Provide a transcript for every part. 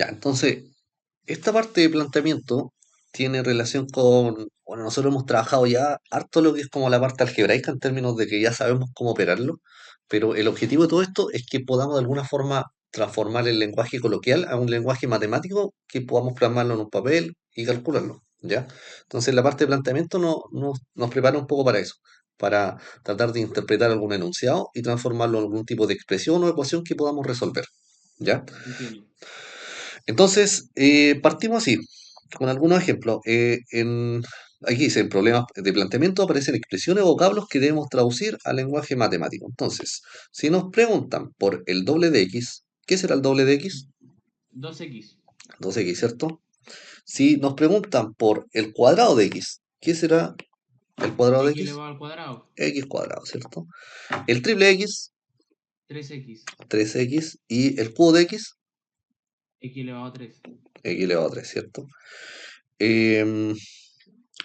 Ya, entonces, esta parte de planteamiento tiene relación con, bueno, nosotros hemos trabajado ya harto lo que es como la parte algebraica en términos de que ya sabemos cómo operarlo, pero el objetivo de todo esto es que podamos de alguna forma transformar el lenguaje coloquial a un lenguaje matemático que podamos plasmarlo en un papel y calcularlo, ¿ya? Entonces la parte de planteamiento nos prepara un poco para eso, para tratar de interpretar algún enunciado y transformarlo en algún tipo de expresión o ecuación que podamos resolver, ¿ya? Entiendo. Entonces, partimos así, con algunos ejemplos. Aquí dice, en problemas de planteamiento aparecen expresiones o vocablos que debemos traducir al lenguaje matemático. Entonces, si nos preguntan por el doble de x, ¿qué será el doble de x? 2x. 2x, ¿cierto? Si nos preguntan por el cuadrado de x, ¿qué será el cuadrado de X x? elevado al cuadrado. X cuadrado, ¿cierto? El triple x, 3x. 3x, y el cubo de x, X elevado a 3. x elevado a 3, ¿cierto? Em,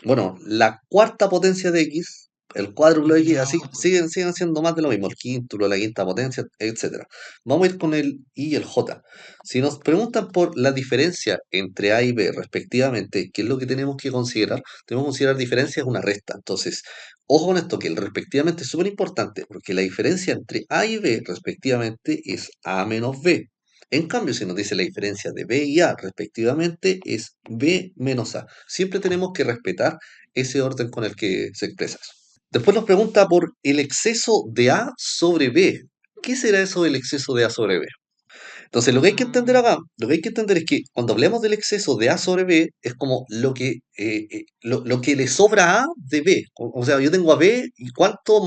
Bueno, la cuarta potencia de X, el cuádruple de X X, elevado así a 4. siguen siendo más de lo mismo, el quíntulo, la quinta potencia, etcétera. Vamos a ir con el I y el J. Si nos preguntan por la diferencia entre A y B respectivamente, ¿qué es lo que tenemos que considerar? Tenemos que considerar diferencias una resta. Entonces, ojo con esto, que el respectivamente es súper importante, porque la diferencia entre A y B respectivamente es A menos B. En cambio, si nos dice la diferencia de B y A respectivamente es B menos A. Siempre tenemos que respetar ese orden con el que se expresa eso. Después nos pregunta por el exceso de A sobre B. ¿Qué será eso del exceso de A sobre B? Entonces, lo que hay que entender Ah, acá, lo que hay que entender es que cuando hablemos del exceso de A sobre B, es como lo que le sobra a A de B. O sea, yo tengo a B y cuánto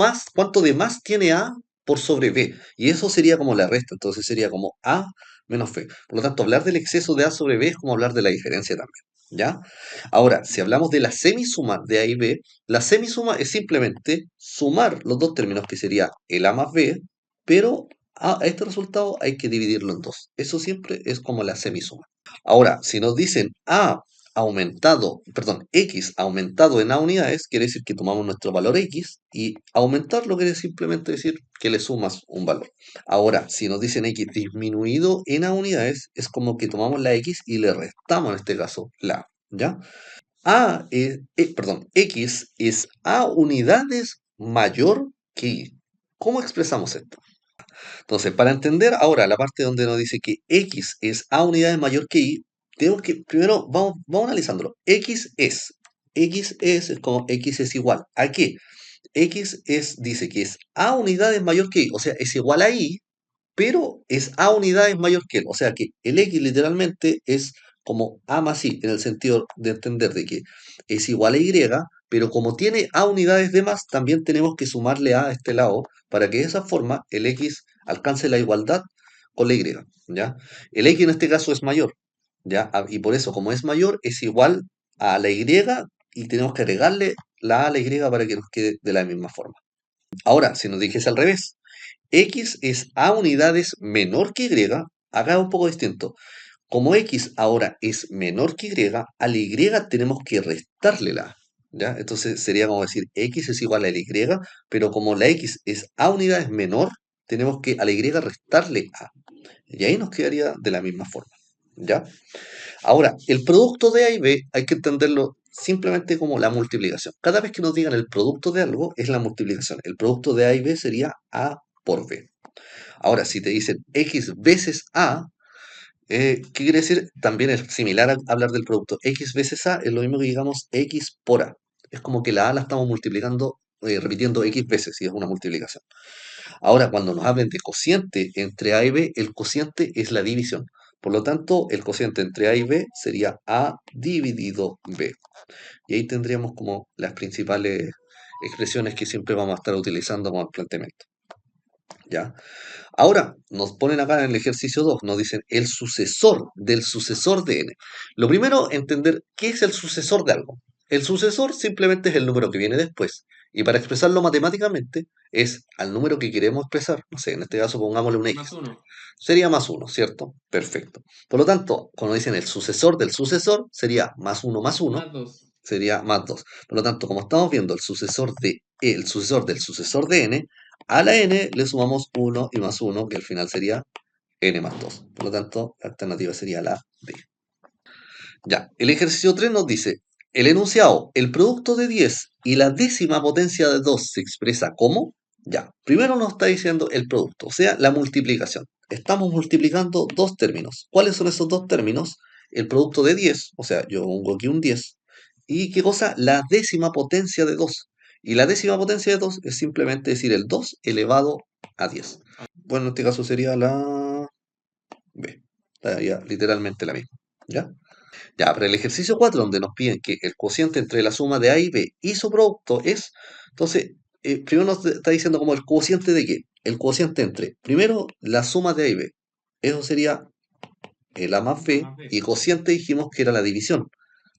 de más tiene A por sobre B. Y eso sería como la resta, entonces sería como A menos B. Por lo tanto, hablar del exceso de A sobre B es como hablar de la diferencia también. ¿Ya? Ahora, si hablamos de la semisuma de A y B, la semisuma es simplemente sumar los dos términos, que sería el A más B, pero a este resultado hay que dividirlo en dos. Eso siempre es como la semisuma. Ahora, si nos dicen X aumentado en A unidades, quiere decir que tomamos nuestro valor X y aumentarlo quiere simplemente decir que le sumas un valor. Ahora, si nos dicen X disminuido en A unidades, es como que tomamos la X y le restamos en este caso la A, ¿ya? X es A unidades mayor que Y. ¿Cómo expresamos esto? Entonces, para entender ahora la parte donde nos dice que X es A unidades mayor que Y, tenemos que, primero, vamos analizándolo. Es como X es igual. ¿A qué? Dice que es A unidades mayor que Y, o sea, es igual a Y, pero es A unidades mayor que él. O sea que el X literalmente es como A más Y, en el sentido de entender de que es igual a Y, pero como tiene A unidades de más, también tenemos que sumarle A a este lado para que de esa forma el X alcance la igualdad con la Y, ¿ya? El X en este caso es mayor, ¿ya? Y por eso, como es mayor, es igual a la y tenemos que agregarle la A a la Y para que nos quede de la misma forma. Ahora, si nos dijese al revés, X es A unidades menor que Y, acá es un poco distinto. Como X ahora es menor que Y, a la Y tenemos que restarle la A, ¿ya? Entonces sería como decir X es igual a la Y, pero como la X es A unidades menor, tenemos que a la Y restarle A. Y ahí nos quedaría de la misma forma, ¿ya? Ahora, el producto de A y B hay que entenderlo simplemente como la multiplicación. Cada vez que nos digan el producto de algo es la multiplicación. El producto de A y B sería A por B. Ahora, si te dicen X veces A, ¿qué quiere decir? También es similar a hablar del producto. X veces A es lo mismo que digamos X por A. Es como que la A la estamos multiplicando, repitiendo X veces, y es una multiplicación. Ahora, cuando nos hablen de cociente entre A y B, el cociente es la división. Por lo tanto, el cociente entre A y B sería A dividido B. Y ahí tendríamos como las principales expresiones que siempre vamos a estar utilizando como planteamiento. ¿Ya? Ahora, nos ponen acá en el ejercicio 2, nos dicen el sucesor del sucesor de n. Lo primero, entender qué es el sucesor de algo. El sucesor simplemente es el número que viene después. Y para expresarlo matemáticamente es al número que queremos expresar. No sé, en este caso pongámosle un más x. 1. Sería más uno, ¿cierto? Perfecto. Por lo tanto, cuando dicen el sucesor del sucesor, sería más uno, Más 2. sería más 2. Por lo tanto, como estamos viendo el sucesor del sucesor de n, a la n le sumamos uno y más uno, que al final sería n más 2. Por lo tanto, la alternativa sería la D. Ya, el ejercicio 3 nos dice, el enunciado, el producto de 10 y la décima potencia de 2 se expresa como. Ya, primero nos está diciendo el producto, o sea, la multiplicación. Estamos multiplicando dos términos. ¿Cuáles son esos dos términos? El producto de 10, o sea, yo pongo aquí un 10. ¿Y qué cosa? La décima potencia de 2. Y la décima potencia de 2 es simplemente decir el 2 elevado a 10. Bueno, en este caso sería la B. Estaría literalmente la misma. ¿Ya? Ya, pero el ejercicio 4 donde nos piden que el cociente entre la suma de A y B y su producto es, entonces, primero nos está diciendo como el cociente de qué. El cociente entre, primero, la suma de A y B. Eso sería el A más A B, más B. y cociente dijimos que era la división.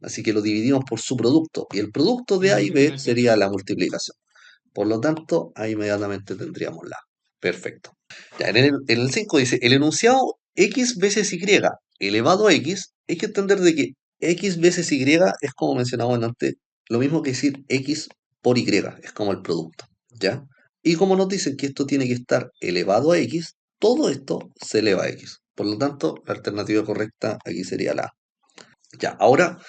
Así que lo dividimos por su producto. Y el producto Y de A y B multiplicación. sería la multiplicación. Por lo tanto, ahí inmediatamente tendríamos la. Perfecto. Ya, en el 5 dice, el enunciado x veces y elevado a x, hay que entender de que x veces y es como mencionaba antes, lo mismo que decir x por y, es como el producto, ¿ya? Y como nos dicen que esto tiene que estar elevado a x, todo esto se eleva a x. Por lo tanto, la alternativa correcta aquí sería la A. Ya, ahora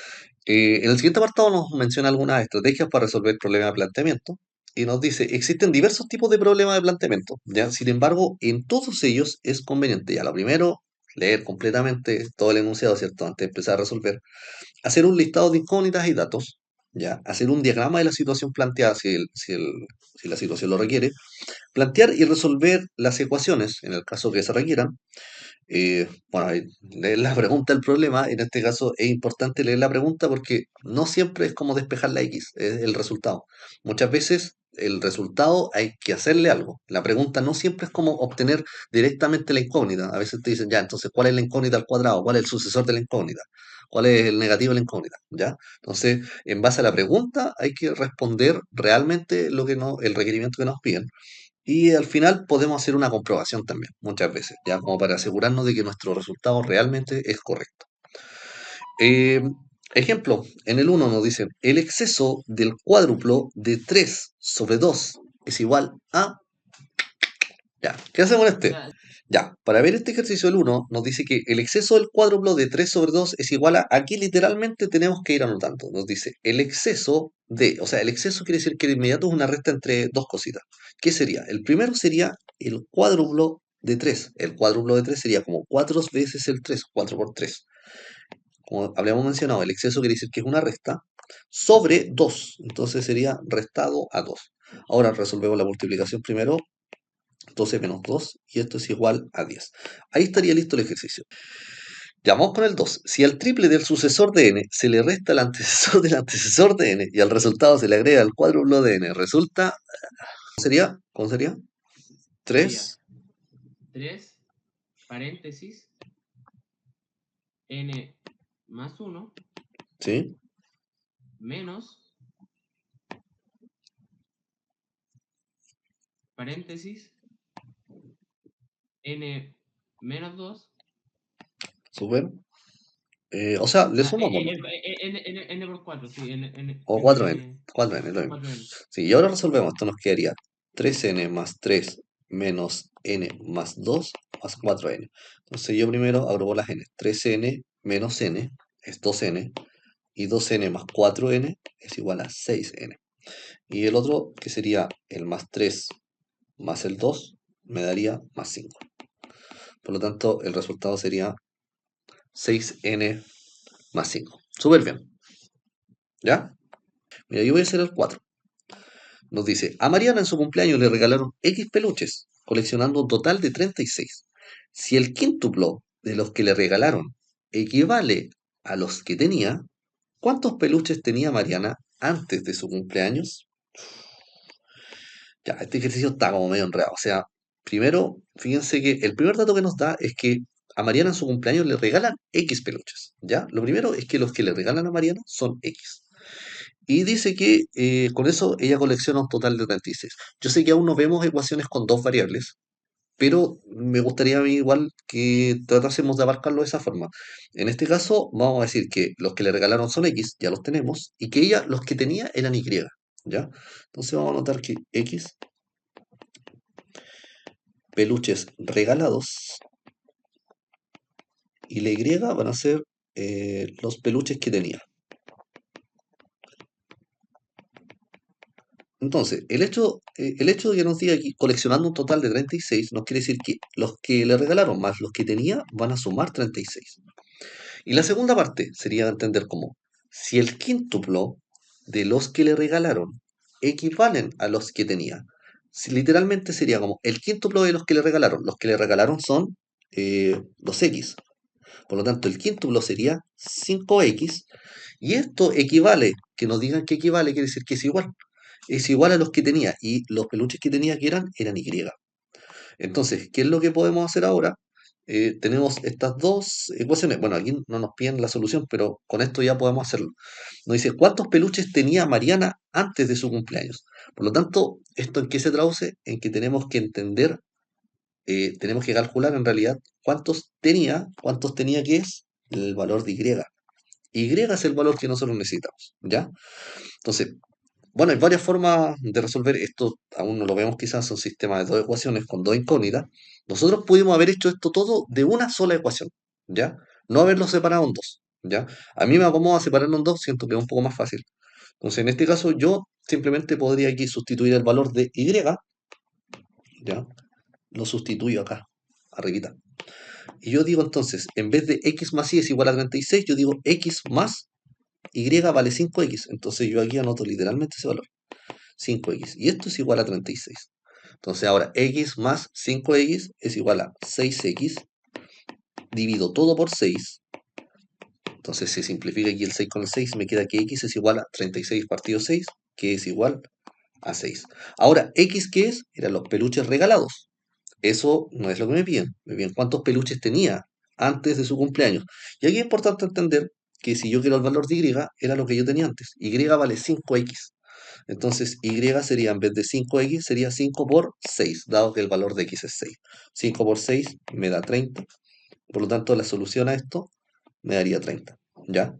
en el siguiente apartado nos menciona algunas estrategias para resolver problemas de planteamiento y nos dice, existen diversos tipos de problemas de planteamiento, ¿ya? Sin embargo, en todos ellos es conveniente, ya lo primero, leer completamente todo el enunciado, ¿cierto? Antes de empezar a resolver, hacer un listado de incógnitas y datos, ¿ya? Hacer un diagrama de la situación planteada si la situación lo requiere, plantear y resolver las ecuaciones, en el caso que se requieran, bueno, ahí leer la pregunta del problema, en este caso es importante leer la pregunta porque no siempre es como despejar la X, es el resultado. Muchas veces el resultado hay que hacerle algo. La pregunta no siempre es como obtener directamente la incógnita. A veces te dicen, ya, entonces, ¿cuál es la incógnita al cuadrado? ¿Cuál es el sucesor de la incógnita? ¿Cuál es el negativo de la incógnita? ¿Ya? Entonces, en base a la pregunta hay que responder realmente lo que no, el requerimiento que nos piden. Y al final podemos hacer una comprobación también, muchas veces, ya como para asegurarnos de que nuestro resultado realmente es correcto. Eh, Ejemplo, en el 1 nos dicen, el exceso del cuádruplo de 3 sobre 2 es igual a. Ya, ¿qué hacemos en O este? sea, Ya, para ver este ejercicio del 1 nos dice que el exceso del cuádruplo de 3 sobre 2 es igual a, aquí literalmente tenemos que ir anotando, nos dice el exceso de, o sea, el exceso quiere decir que de inmediato es una resta entre dos cositas. ¿Qué sería? El primero sería el cuádruplo de 3. El cuádruplo de 3 sería como 4 veces el 3, 4 por 3. Como habíamos mencionado, el exceso quiere decir que es una resta sobre 2, entonces sería restado a 2. Ahora resolvemos la multiplicación primero, 12 menos 2, y esto es igual a 10. Ahí estaría listo el ejercicio. Ya vamos con el 2. Si al triple del sucesor de n se le resta el antecesor del antecesor de n y al resultado se le agrega el cuádruplo de n, resulta, ¿cómo sería? sería 3, 3 paréntesis n más 1 ¿sí? menos paréntesis n menos 2. Súper. O sea, O le sea, sumamos, n por 4, sí, o n, 4n, 4n, lo mismo. 4n. Sí, y ahora resolvemos, esto nos quedaría 3n más 3 menos n más 2 más 4n. Entonces yo primero agrupo las n. 3n menos n es 2n, y 2n más 4n es igual a 6n. Y el otro, que sería el más 3 más el 2, me daría más 5. Por lo tanto, el resultado sería 6n más 5. Súper bien. ¿Ya? Mira, yo voy a hacer el 4. Nos dice, a Mariana en su cumpleaños le regalaron X peluches, coleccionando un total de 36. Si el quíntuplo de los que le regalaron equivale a los que tenía, ¿cuántos peluches tenía Mariana antes de su cumpleaños? Ya, este ejercicio está como medio enredado. O sea, primero, fíjense que el primer dato que nos da es que a Mariana en su cumpleaños le regalan X peluches. ¿Ya? Lo primero es que los que le regalan a Mariana son X. Y dice que con eso ella colecciona un total de 36. Yo sé que aún no vemos ecuaciones con dos variables, pero me gustaría a mí igual que tratásemos de abarcarlo de esa forma. En este caso, vamos a decir que los que le regalaron son X, ya los tenemos, y que ella los que tenía eran Y. ¿Ya? Entonces vamos a notar que X peluches regalados y la Y van a ser los peluches que tenía. Entonces, el hecho de que nos diga aquí coleccionando un total de 36 no quiere decir que los que le regalaron más los que tenía van a sumar 36. Y la segunda parte sería entender como si el quíntuplo de los que le regalaron equivalen a los que tenía. Si literalmente sería como el quíntuplo de los que le regalaron. Los que le regalaron son los X. Por lo tanto, el quíntuplo sería 5X. Y esto equivale, que nos digan que equivale, quiere decir que es igual. Es igual a los que tenía. Y los peluches que tenía que eran Y. Entonces, ¿qué es lo que podemos hacer ahora? Tenemos estas dos ecuaciones. Bueno, aquí no nos piden la solución, pero con esto ya podemos hacerlo. Nos dice, ¿cuántos peluches tenía Mariana antes de su cumpleaños? Por lo tanto, ¿esto en qué se traduce? En que tenemos que entender, tenemos que calcular en realidad cuántos tenía que es el valor de Y. Y es el valor que nosotros necesitamos, ¿ya? Entonces, bueno, hay varias formas de resolver esto, aún no lo vemos quizás, son sistemas de dos ecuaciones con dos incógnitas. Nosotros pudimos haber hecho esto todo de una sola ecuación, ¿ya? No haberlo separado en dos, ¿ya? A mí me acomoda separarlo en dos, siento que es un poco más fácil. Entonces, en este caso, yo simplemente podría aquí sustituir el valor de Y, ¿ya? Lo sustituyo acá, arribita. Y yo digo entonces, en vez de X más Y es igual a 36, yo digo X más Y vale 5X. Entonces yo aquí anoto literalmente ese valor. 5X. Y esto es igual a 36. Entonces ahora X más 5X es igual a 6X. Divido todo por 6. Entonces se simplifica aquí el 6 con el 6. Me queda que X es igual a 36 partido 6, que es igual a 6. Ahora, ¿X qué es? Eran los peluches regalados. Eso no es lo que me piden. Me piden cuántos peluches tenía antes de su cumpleaños. Y aquí es importante entender que si yo quiero el valor de Y, era lo que yo tenía antes. Y vale 5X. Entonces, Y sería, en vez de 5X, sería 5 por 6, dado que el valor de X es 6. 5 por 6 me da 30. Por lo tanto, la solución a esto me daría 30. ¿Ya?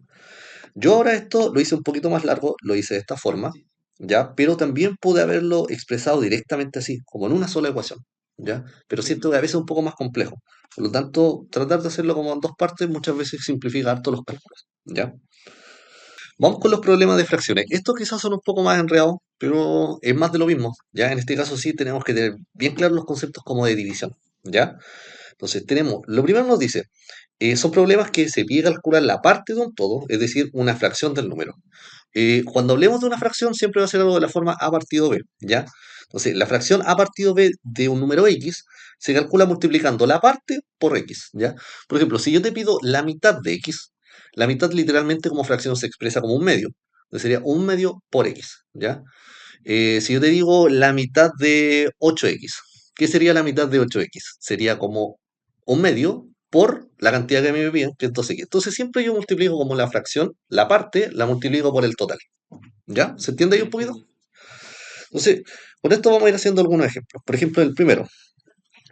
Yo ahora esto lo hice un poquito más largo, lo hice de esta forma, ¿ya? Pero también pude haberlo expresado directamente así, como en una sola ecuación, ¿ya? Pero siento que a veces es un poco más complejo. Por lo tanto, tratar de hacerlo como en dos partes muchas veces simplifica harto los cálculos, ¿ya? Vamos con los problemas de fracciones. Estos quizás son un poco más enredados, pero es más de lo mismo. Ya en este caso sí tenemos que tener bien claros los conceptos como de división. ¿Ya? Entonces tenemos, lo primero nos dice, son problemas que se pide calcular la parte de un todo, es decir, una fracción del número. Cuando hablemos de una fracción siempre va a ser algo de la forma a partido b, ¿ya? Entonces la fracción a partido b de un número x se calcula multiplicando la parte por x, ¿ya? Por ejemplo, si yo te pido la mitad de x, la mitad literalmente como fracción se expresa como un medio, entonces sería un medio por x, ¿ya? Si yo te digo la mitad de 8x, ¿qué sería la mitad de 8x? Sería como un medio por la cantidad que me piden, que es 12x. Entonces siempre yo multiplico como la fracción, la parte, la multiplico por el total. ¿Ya? ¿Se entiende ahí Sí, un poquito? entiendo. Entonces, con esto vamos a ir haciendo algunos ejemplos. Por ejemplo, el primero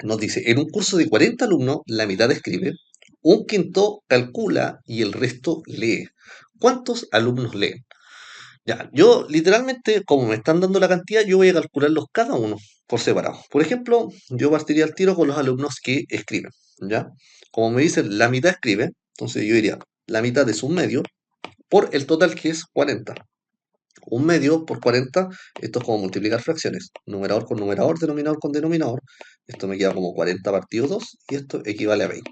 nos dice, en un curso de 40 alumnos, la mitad escribe, un quinto calcula y el resto lee. ¿Cuántos alumnos leen? Ya, yo literalmente, como me están dando la cantidad, yo voy a calcularlos cada uno por separado. Por ejemplo, yo partiría al tiro con los alumnos que escriben, ¿ya? Como me dicen, la mitad escribe, entonces yo diría, la mitad es un medio por el total que es 40. Un medio por 40, esto es como multiplicar fracciones. Numerador con numerador, denominador con denominador. Esto me queda como 40 partido 2 y esto equivale a 20.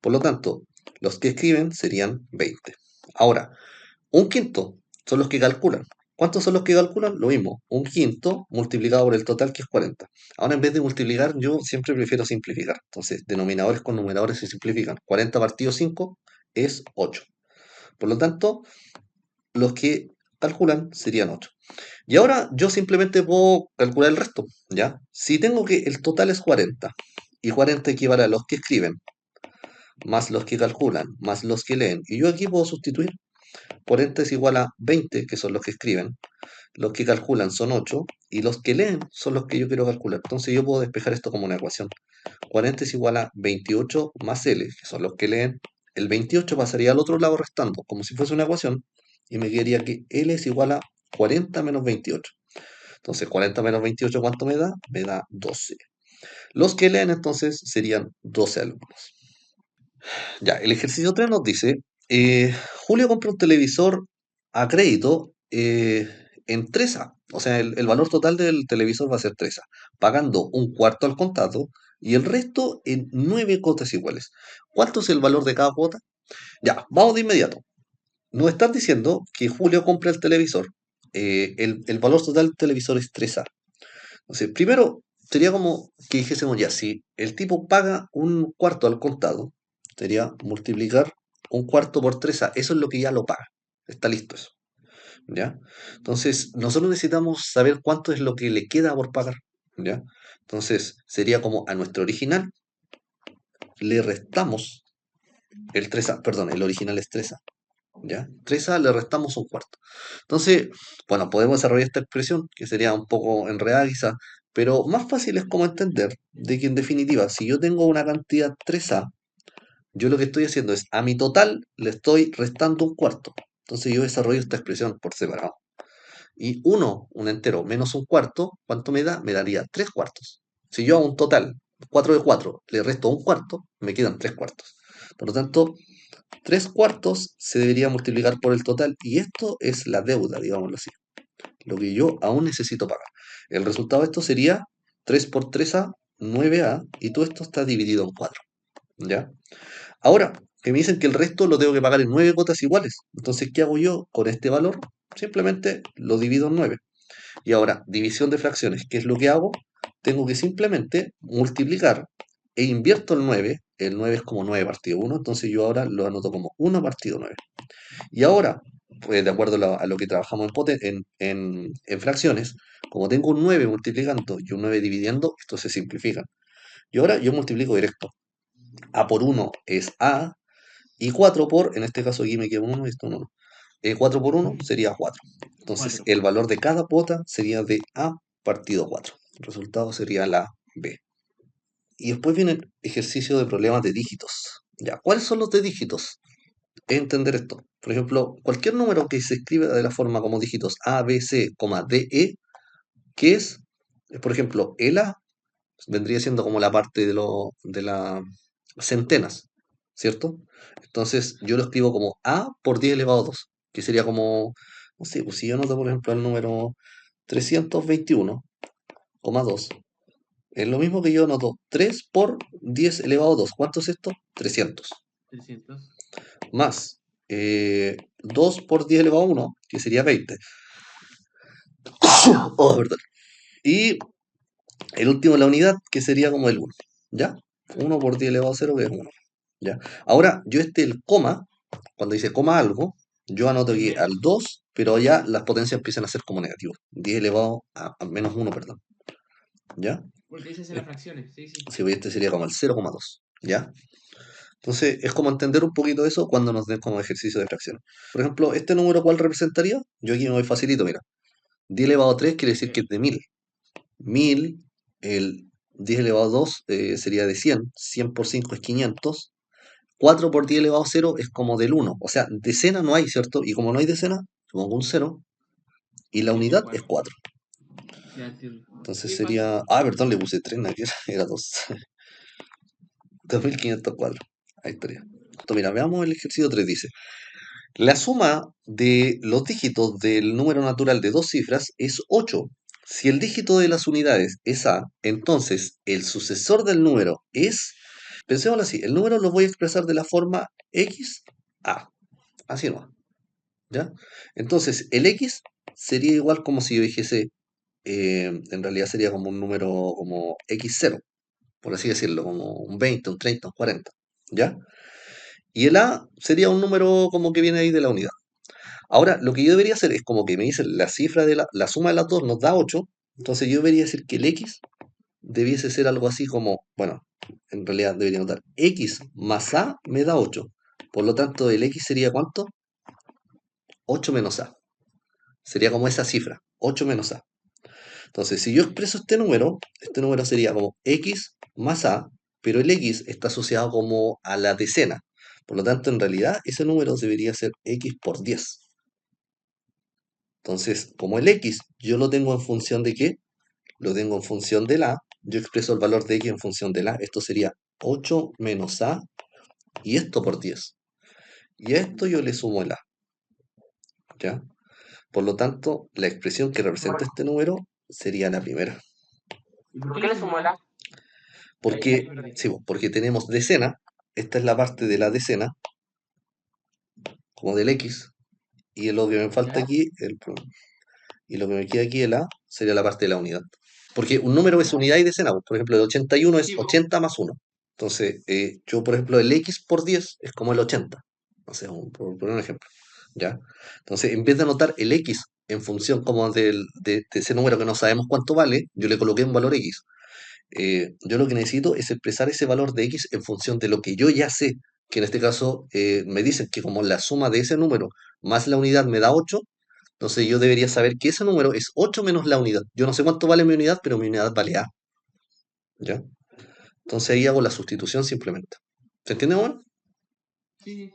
Por lo tanto, los que escriben serían 20. Ahora, un quinto son los que calculan. ¿Cuántos son los que calculan? Lo mismo, un quinto multiplicado por el total que es 40. Ahora en vez de multiplicar, yo siempre prefiero simplificar. Entonces, denominadores con numeradores se simplifican. 40 partido 5 es 8. Por lo tanto, los que calculan serían 8. Y ahora yo simplemente puedo calcular el resto, ¿ya? Si tengo que el total es 40 y 40 equivale a los que escriben, más los que calculan, más los que leen, y yo aquí puedo sustituir. 40 es igual a 20, que son los que escriben, los que calculan son 8, y los que leen son los que yo quiero calcular. Entonces yo puedo despejar esto como una ecuación. 40 es igual a 28 más L, que son los que leen. El 28 pasaría al otro lado restando, como si fuese una ecuación, y me quedaría que L es igual a 40 menos 28. Entonces 40 menos 28, ¿cuánto me da? Me da 12. Los que leen entonces serían 12 alumnos. Ya, el ejercicio 3 nos dice, Julio compra un televisor a crédito en 3A. O sea, el valor total del televisor va a ser 3A, pagando un cuarto al contado y el resto en 9 cuotas iguales. ¿Cuánto es el valor de cada cuota? Ya, vamos de inmediato. Nos están diciendo que Julio compra el televisor. El valor total del televisor es 3A. Entonces, primero sería como que dijésemos ya, si el tipo paga un cuarto al contado, sería multiplicar un cuarto por 3A. Eso es lo que ya lo paga. Está listo eso. ¿Ya? Entonces, nosotros necesitamos saber cuánto es lo que le queda por pagar. ¿Ya? Entonces, sería como a nuestro original le restamos el 3A, perdón, el original es 3A. ¿Ya? 3A le restamos un cuarto. Entonces, bueno, podemos desarrollar esta expresión, que sería un poco enredada quizá, pero más fácil es como entender de que en definitiva, si yo tengo una cantidad 3A, yo lo que estoy haciendo es a mi total le estoy restando un cuarto. Entonces yo desarrollo esta expresión por separado. Y uno, un entero, menos un cuarto, ¿cuánto me da? Me daría 3 cuartos. Si yo a un total 4 de 4 le resto un cuarto, me quedan 3 cuartos. Por lo tanto, 3 cuartos se debería multiplicar por el total y esto es la deuda, digámoslo así, lo que yo aún necesito pagar. El resultado de esto sería 3 por 3A, 9A, y todo esto está dividido en 4. ¿Ya? Ahora, que me dicen que el resto lo tengo que pagar en 9 cuotas iguales. Entonces, ¿qué hago yo con este valor? Simplemente lo divido en 9. Y ahora, división de fracciones, ¿qué es lo que hago? Tengo que simplemente multiplicar e invierto el 9. El 9 es como 9 partido 1, entonces yo ahora lo anoto como 1 partido 9. Y ahora, pues de acuerdo a lo que trabajamos en fracciones, como tengo un 9 multiplicando y un 9 dividiendo, esto se simplifica. Y ahora yo multiplico directo. A por 1 es A, y 4 por, en este caso aquí me queda un 1 y esto un 1. 4 por 1 sería 4. Entonces, 4. el valor de cada cuota sería de A partido 4. El resultado sería la B. Y después viene el ejercicio de problemas de dígitos. Ya, ¿cuáles son los de dígitos? Entender esto. Por ejemplo, cualquier número que se escriba de la forma como dígitos A, B, C, D, E, que es, por ejemplo, el A vendría siendo como la parte de las centenas, ¿cierto? Entonces yo lo escribo como A por 10 elevado a 2, que sería como, no sé, pues si yo anoto por ejemplo el número 321,2, es lo mismo que yo anoto 3 por 10 elevado a 2. ¿Cuánto es esto? 300. 300. Más 2 por 10 elevado a 1, que sería 20. Oh, perdón. Y el último, la unidad, que sería como el 1. ¿Ya? 1 por 10 elevado a 0, que es 1. ¿Ya? Ahora, yo el coma, cuando dice coma algo, yo anoto Es aquí al menos. 2, pero ya las potencias empiezan a ser como negativos. 10 elevado a menos 1, perdón. ¿Ya? Porque dices en Eh, las fracciones, sí, sí. Si este sería como el 0,2. ¿Ya? Entonces, es como entender un poquito eso cuando nos den como ejercicio de fracción. Por ejemplo, ¿este número cuál representaría? Yo aquí me voy facilito, mira. 10 elevado a 3 quiere decir que es de 1000. 1000, el 10 elevado a 2 sería de 100. 100 por 5 es 500. 4 por 10 elevado a 0 es como del 1. O sea, decena no hay, ¿cierto? Y como no hay decena, pongo un 0. Y la Y esto es unidad es 4. 4. Ya entiendo. Entonces Sí, fácil. sería. Ah, perdón, le puse 3, ¿no? Era 2. 2504. Ahí estaría. Entonces, mira, veamos el ejercicio 3. Dice: la suma de los dígitos del número natural de dos cifras es 8. Si el dígito de las unidades es A, entonces el sucesor del número es. Pensémoslo así: el número lo voy a expresar de la forma x a. Así nomás. ¿Ya? Entonces, el X sería igual como si yo dijese, en realidad sería como un número como X0, por así decirlo, como un 20, un 30, un 40, ¿ya? Y el A sería un número como que viene ahí de la unidad. Ahora, lo que yo debería hacer es como que me dicen la cifra de la suma de las dos nos da 8, entonces yo debería decir que el X debiese ser algo así como, bueno, en realidad debería notar, X más A me da 8. Por lo tanto, el X sería ¿cuánto? 8 menos A. Sería como esa cifra, 8 menos A. Entonces, si yo expreso este número sería como x más a, pero el x está asociado como a la decena. Por lo tanto, en realidad, ese número debería ser x por 10. Entonces, como el x yo lo tengo en función de qué, lo tengo en función del a, yo expreso el valor de x en función del a. Esto sería 8 menos a y esto por 10. Y a esto yo le sumo el A, ¿ya? Por lo tanto, la expresión que representa este número sería la primera. ¿Y por qué le sumó el A? Ahí Porque, perdí. sí, porque tenemos decena, esta es la parte de la decena, como del X, y lo que me falta ¿Ya? aquí, y lo que me queda aquí, el A, sería la parte de la unidad. Porque un número es Ya. unidad y decena, pues. Por ejemplo, el 81 es Sí, po. 80 más 1. Entonces, yo, por ejemplo, el X por 10 es como el 80. No sé, por poner un ejemplo. ¿Ya? Entonces, en vez de anotar el X en función como de ese número que no sabemos cuánto vale, yo le coloqué un valor X. Yo lo que necesito es expresar ese valor de X en función de lo que yo ya sé, que en este caso me dicen que como la suma de ese número más la unidad me da 8, entonces yo debería saber que ese número es 8 menos la unidad. Yo no sé cuánto vale mi unidad, pero mi unidad vale A, ¿ya? Entonces ahí hago la sustitución simplemente. ¿Se entiende, bueno? Sí, sí.